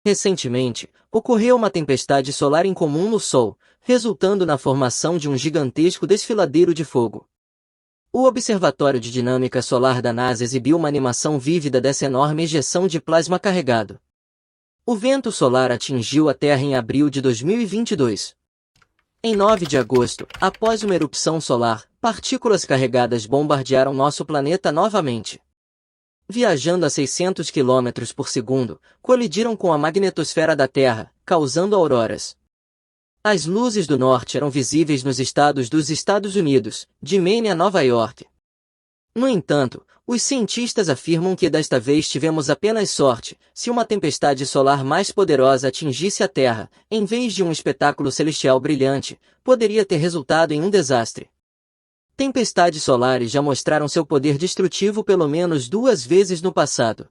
Recentemente, ocorreu uma tempestade solar incomum no Sol, resultando na formação de um gigantesco desfiladeiro de fogo. O Observatório de Dinâmica Solar da NASA exibiu uma animação vívida dessa enorme ejeção de plasma carregado. O vento solar atingiu a Terra em abril de 2022. Em 9 de agosto, após uma erupção solar, partículas carregadas bombardearam nosso planeta novamente. Viajando a 600 km por segundo, colidiram com a magnetosfera da Terra, causando auroras. As luzes do norte eram visíveis nos estados dos Estados Unidos, de Maine a Nova York. No entanto, os cientistas afirmam que desta vez tivemos apenas sorte, se uma tempestade solar mais poderosa atingisse a Terra, em vez de um espetáculo celestial brilhante, poderia ter resultado em um desastre. Tempestades solares já mostraram seu poder destrutivo pelo menos 2 vezes no passado.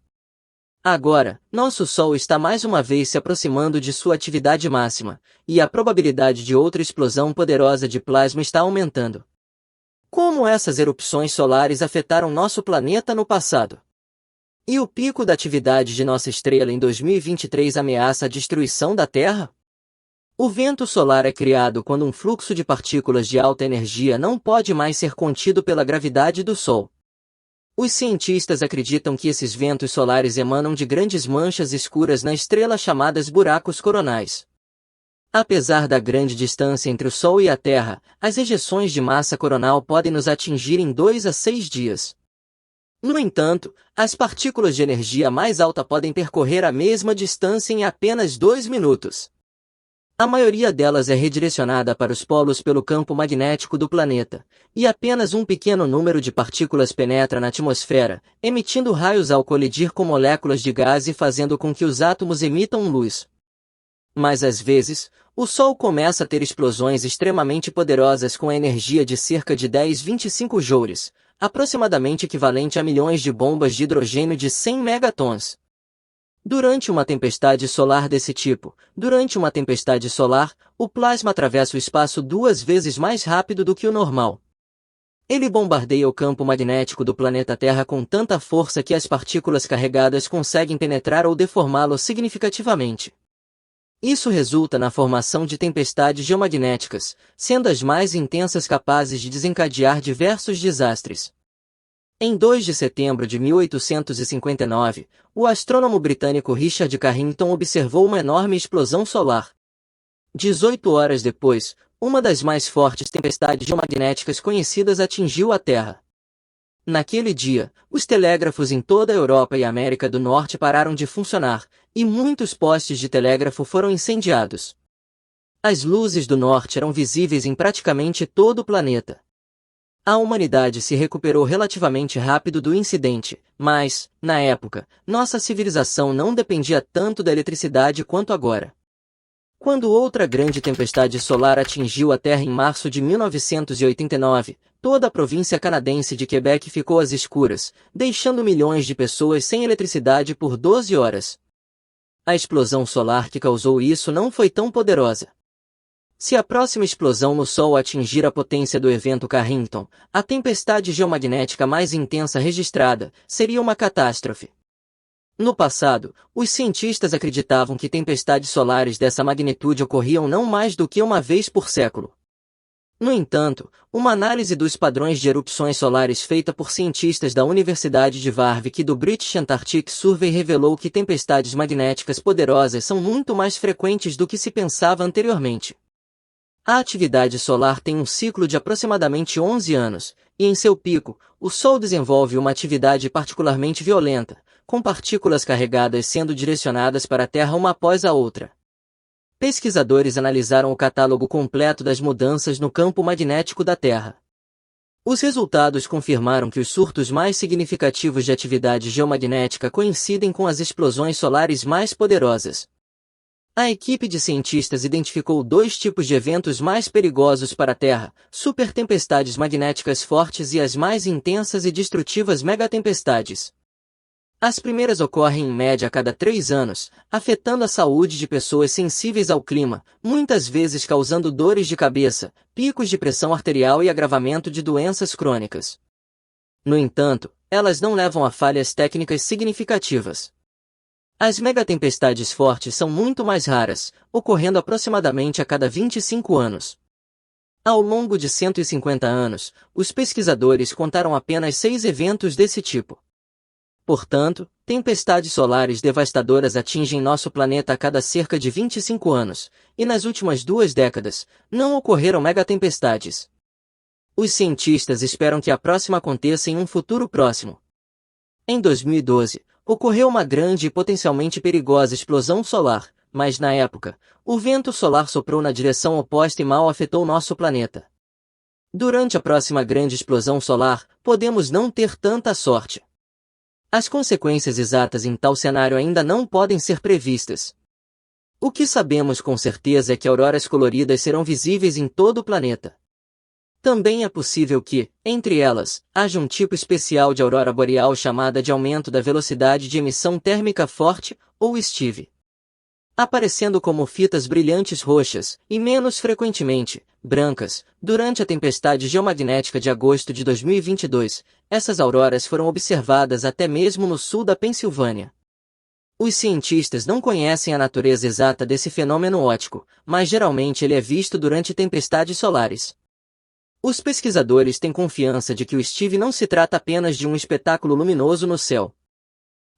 Agora, nosso Sol está mais uma vez se aproximando de sua atividade máxima, e a probabilidade de outra explosão poderosa de plasma está aumentando. Como essas erupções solares afetaram nosso planeta no passado? E o pico da atividade de nossa estrela em 2023 ameaça a destruição da Terra? O vento solar é criado quando um fluxo de partículas de alta energia não pode mais ser contido pela gravidade do Sol. Os cientistas acreditam que esses ventos solares emanam de grandes manchas escuras na estrela chamadas buracos coronais. Apesar da grande distância entre o Sol e a Terra, as ejeções de massa coronal podem nos atingir em 2 a 6 dias. No entanto, as partículas de energia mais alta podem percorrer a mesma distância em apenas 2 minutos. A maioria delas é redirecionada para os polos pelo campo magnético do planeta, e apenas um pequeno número de partículas penetra na atmosfera, emitindo raios ao colidir com moléculas de gás e fazendo com que os átomos emitam luz. Mas às vezes, o Sol começa a ter explosões extremamente poderosas com a energia de cerca de 10-25 joules, aproximadamente equivalente a milhões de bombas de hidrogênio de 100 megatons. Durante uma tempestade solar desse tipo, o plasma atravessa o espaço 2 vezes mais rápido do que o normal. Ele bombardeia o campo magnético do planeta Terra com tanta força que as partículas carregadas conseguem penetrar ou deformá-lo significativamente. Isso resulta na formação de tempestades geomagnéticas, sendo as mais intensas capazes de desencadear diversos desastres. Em 2 de setembro de 1859, o astrônomo britânico Richard Carrington observou uma enorme explosão solar. 18 horas depois, uma das mais fortes tempestades geomagnéticas conhecidas atingiu a Terra. Naquele dia, os telégrafos em toda a Europa e América do Norte pararam de funcionar, e muitos postes de telégrafo foram incendiados. As luzes do norte eram visíveis em praticamente todo o planeta. A humanidade se recuperou relativamente rápido do incidente, mas, na época, nossa civilização não dependia tanto da eletricidade quanto agora. Quando outra grande tempestade solar atingiu a Terra em março de 1989, toda a província canadense de Quebec ficou às escuras, deixando milhões de pessoas sem eletricidade por 12 horas. A explosão solar que causou isso não foi tão poderosa. Se a próxima explosão no Sol atingir a potência do evento Carrington, a tempestade geomagnética mais intensa registrada, seria uma catástrofe. No passado, os cientistas acreditavam que tempestades solares dessa magnitude ocorriam não mais do que uma vez por século. No entanto, uma análise dos padrões de erupções solares feita por cientistas da Universidade de Warwick e do British Antarctic Survey revelou que tempestades magnéticas poderosas são muito mais frequentes do que se pensava anteriormente. A atividade solar tem um ciclo de aproximadamente 11 anos, e em seu pico, o Sol desenvolve uma atividade particularmente violenta, com partículas carregadas sendo direcionadas para a Terra uma após a outra. Pesquisadores analisaram o catálogo completo das mudanças no campo magnético da Terra. Os resultados confirmaram que os surtos mais significativos de atividade geomagnética coincidem com as explosões solares mais poderosas. A equipe de cientistas identificou 2 tipos de eventos mais perigosos para a Terra: supertempestades magnéticas fortes e as mais intensas e destrutivas megatempestades. As primeiras ocorrem em média a cada 3 anos, afetando a saúde de pessoas sensíveis ao clima, muitas vezes causando dores de cabeça, picos de pressão arterial e agravamento de doenças crônicas. No entanto, elas não levam a falhas técnicas significativas. As megatempestades fortes são muito mais raras, ocorrendo aproximadamente a cada 25 anos. Ao longo de 150 anos, os pesquisadores contaram apenas 6 eventos desse tipo. Portanto, tempestades solares devastadoras atingem nosso planeta a cada cerca de 25 anos, e nas últimas 2 décadas, não ocorreram megatempestades. Os cientistas esperam que a próxima aconteça em um futuro próximo. Em 2012, ocorreu uma grande e potencialmente perigosa explosão solar, mas na época, o vento solar soprou na direção oposta e mal afetou nosso planeta. Durante a próxima grande explosão solar, podemos não ter tanta sorte. As consequências exatas em tal cenário ainda não podem ser previstas. O que sabemos com certeza é que auroras coloridas serão visíveis em todo o planeta. Também é possível que, entre elas, haja um tipo especial de aurora boreal chamada de aumento da velocidade de emissão térmica forte, ou STEV. Aparecendo como fitas brilhantes roxas, e menos frequentemente, brancas, durante a tempestade geomagnética de agosto de 2022, essas auroras foram observadas até mesmo no sul da Pensilvânia. Os cientistas não conhecem a natureza exata desse fenômeno óptico, mas geralmente ele é visto durante tempestades solares. Os pesquisadores têm confiança de que o STEV não se trata apenas de um espetáculo luminoso no céu.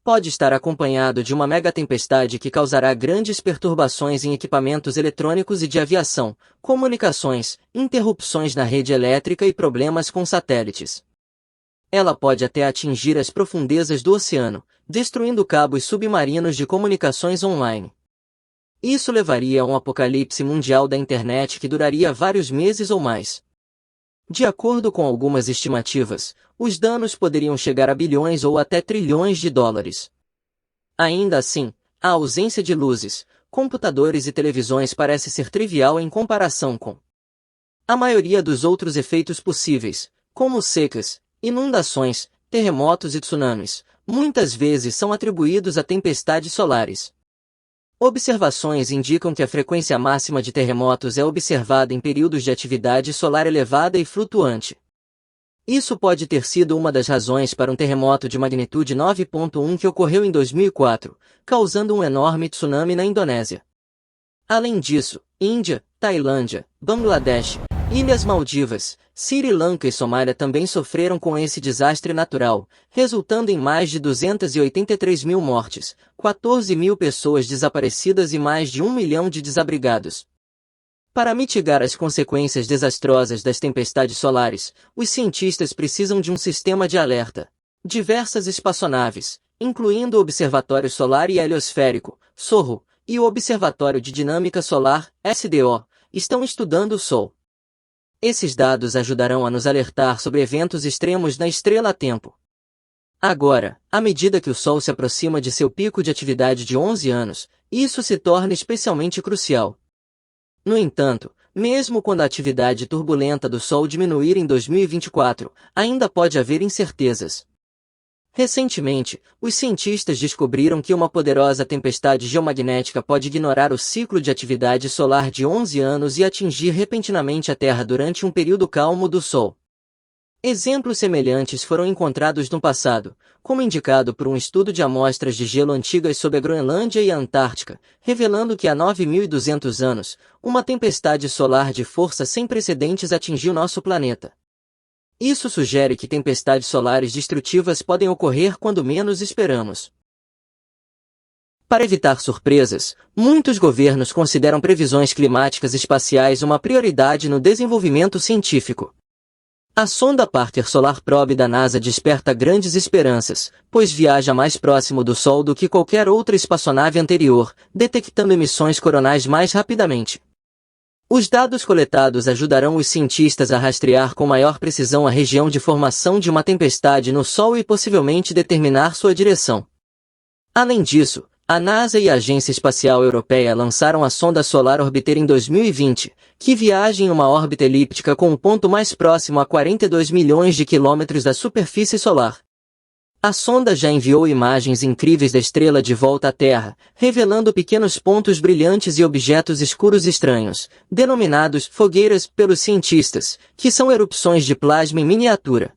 Pode estar acompanhado de uma megatempestade que causará grandes perturbações em equipamentos eletrônicos e de aviação, comunicações, interrupções na rede elétrica e problemas com satélites. Ela pode até atingir as profundezas do oceano, destruindo cabos submarinos de comunicações online. Isso levaria a um apocalipse mundial da internet que duraria vários meses ou mais. De acordo com algumas estimativas, os danos poderiam chegar a bilhões ou até trilhões de dólares. Ainda assim, a ausência de luzes, computadores e televisões parece ser trivial em comparação com a maioria dos outros efeitos possíveis, como secas, inundações, terremotos e tsunamis, muitas vezes são atribuídos a tempestades solares. Observações indicam que a frequência máxima de terremotos é observada em períodos de atividade solar elevada e flutuante. Isso pode ter sido uma das razões para um terremoto de magnitude 9.1 que ocorreu em 2004, causando um enorme tsunami na Indonésia. Além disso, Índia, Tailândia, Bangladesh, Ilhas Maldivas, Sri Lanka e Somália também sofreram com esse desastre natural, resultando em mais de 283 mil mortes, 14 mil pessoas desaparecidas e mais de 1 milhão de desabrigados. Para mitigar as consequências desastrosas das tempestades solares, os cientistas precisam de um sistema de alerta. Diversas espaçonaves, incluindo o Observatório Solar e Heliosférico, SOHO, e o Observatório de Dinâmica Solar, SDO, estão estudando o Sol. Esses dados ajudarão a nos alertar sobre eventos extremos na estrela a tempo. Agora, à medida que o Sol se aproxima de seu pico de atividade de 11 anos, isso se torna especialmente crucial. No entanto, mesmo quando a atividade turbulenta do Sol diminuir em 2024, ainda pode haver incertezas. Recentemente, os cientistas descobriram que uma poderosa tempestade geomagnética pode ignorar o ciclo de atividade solar de 11 anos e atingir repentinamente a Terra durante um período calmo do Sol. Exemplos semelhantes foram encontrados no passado, como indicado por um estudo de amostras de gelo antigas sobre a Groenlândia e a Antártica, revelando que há 9.200 anos, uma tempestade solar de força sem precedentes atingiu nosso planeta. Isso sugere que tempestades solares destrutivas podem ocorrer quando menos esperamos. Para evitar surpresas, muitos governos consideram previsões climáticas espaciais uma prioridade no desenvolvimento científico. A sonda Parker Solar Probe da NASA desperta grandes esperanças, pois viaja mais próximo do Sol do que qualquer outra espaçonave anterior, detectando emissões coronais mais rapidamente. Os dados coletados ajudarão os cientistas a rastrear com maior precisão a região de formação de uma tempestade no Sol e possivelmente determinar sua direção. Além disso, a NASA e a Agência Espacial Europeia lançaram a sonda Solar Orbiter em 2020, que viaja em uma órbita elíptica com um ponto mais próximo a 42 milhões de quilômetros da superfície solar. A sonda já enviou imagens incríveis da estrela de volta à Terra, revelando pequenos pontos brilhantes e objetos escuros estranhos, denominados fogueiras pelos cientistas, que são erupções de plasma em miniatura.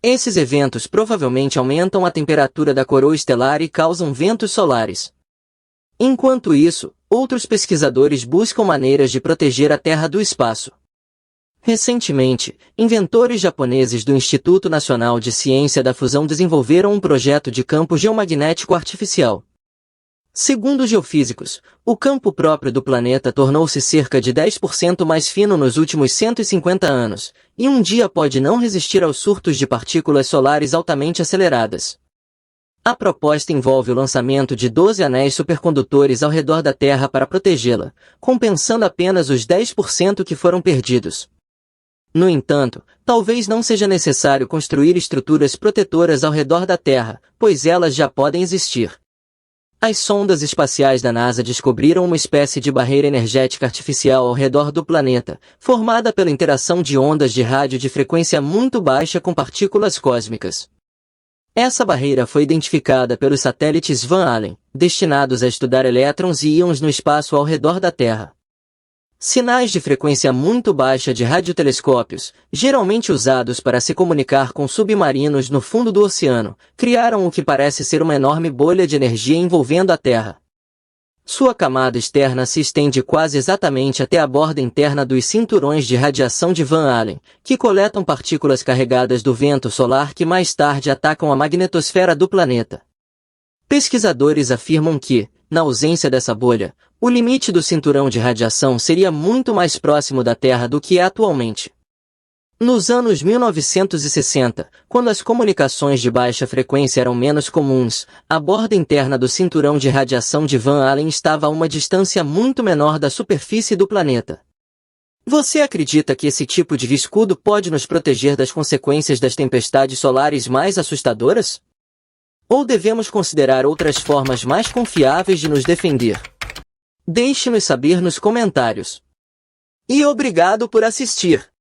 Esses eventos provavelmente aumentam a temperatura da coroa estelar e causam ventos solares. Enquanto isso, outros pesquisadores buscam maneiras de proteger a Terra do espaço. Recentemente, inventores japoneses do Instituto Nacional de Ciência da Fusão desenvolveram um projeto de campo geomagnético artificial. Segundo os geofísicos, o campo próprio do planeta tornou-se cerca de 10% mais fino nos últimos 150 anos, e um dia pode não resistir aos surtos de partículas solares altamente aceleradas. A proposta envolve o lançamento de 12 anéis supercondutores ao redor da Terra para protegê-la, compensando apenas os 10% que foram perdidos. No entanto, talvez não seja necessário construir estruturas protetoras ao redor da Terra, pois elas já podem existir. As sondas espaciais da NASA descobriram uma espécie de barreira energética artificial ao redor do planeta, formada pela interação de ondas de rádio de frequência muito baixa com partículas cósmicas. Essa barreira foi identificada pelos satélites Van Allen, destinados a estudar elétrons e íons no espaço ao redor da Terra. Sinais de frequência muito baixa de radiotelescópios, geralmente usados para se comunicar com submarinos no fundo do oceano, criaram o que parece ser uma enorme bolha de energia envolvendo a Terra. Sua camada externa se estende quase exatamente até a borda interna dos cinturões de radiação de Van Allen, que coletam partículas carregadas do vento solar que mais tarde atacam a magnetosfera do planeta. Pesquisadores afirmam que, na ausência dessa bolha, o limite do cinturão de radiação seria muito mais próximo da Terra do que é atualmente. Nos anos 1960, quando as comunicações de baixa frequência eram menos comuns, a borda interna do cinturão de radiação de Van Allen estava a uma distância muito menor da superfície do planeta. Você acredita que esse tipo de escudo pode nos proteger das consequências das tempestades solares mais assustadoras? Ou devemos considerar outras formas mais confiáveis de nos defender? Deixe-nos saber nos comentários. E obrigado por assistir!